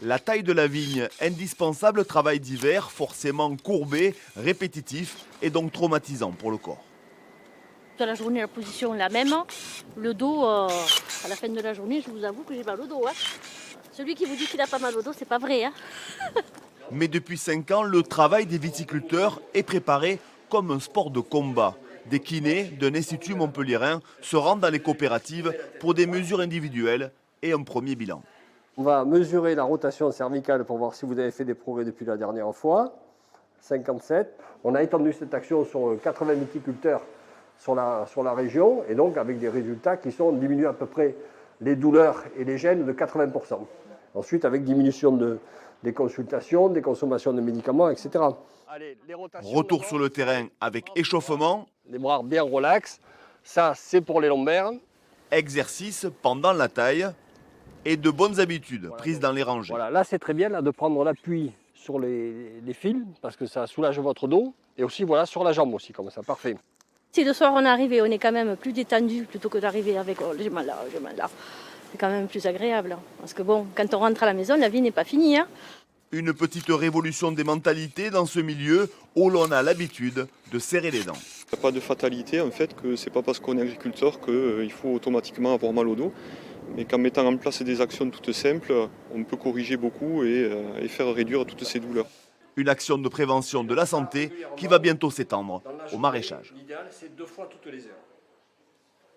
La taille de la vigne, indispensable travail d'hiver, forcément courbé, répétitif et donc traumatisant pour le corps. Dans la journée, la position est la même. Le dos, à la fin de la journée, je vous avoue que j'ai mal au dos. Hein. Celui qui vous dit qu'il n'a pas mal au dos, c'est pas vrai. Hein. Mais depuis 5 ans, le travail des viticulteurs est préparé comme un sport de combat. Des kinés d'un institut montpelliérain se rendent dans les coopératives pour des mesures individuelles et un premier bilan. On va mesurer la rotation cervicale pour voir si vous avez fait des progrès depuis la dernière fois. 57. On a étendu cette action sur 80 viticulteurs sur la région et donc avec des résultats qui sont diminués à peu près les douleurs et les gènes de 80%. Ensuite, avec diminution des consultations, des consommations de médicaments, etc. Allez, retour sur le terrain avec échauffement. Les bras bien relax. Ça, c'est pour les lombaires. Exercice pendant la taille et de bonnes habitudes prises dans les rangées. Voilà, là, c'est très bien là, de prendre l'appui sur les fils parce que ça soulage votre dos et aussi voilà, sur la jambe aussi, comme ça, parfait. Si le soir on est arrivé, on est quand même plus détendu plutôt que d'arriver avec oh, j'ai mal là, j'ai mal là. C'est quand même plus agréable. Hein. Parce que bon, quand on rentre à la maison, la vie n'est pas finie. Hein. Une petite révolution des mentalités dans ce milieu où l'on a l'habitude de serrer les dents. Il n'y a pas de fatalité en fait, que c'est pas parce qu'on est agriculteur qu'il faut automatiquement avoir mal au dos. Mais qu'en mettant en place des actions toutes simples, on peut corriger beaucoup et faire réduire toutes ces douleurs. Une action de prévention de la santé qui va bientôt s'étendre au maraîchage. L'idéal, c'est 2 fois toutes les heures.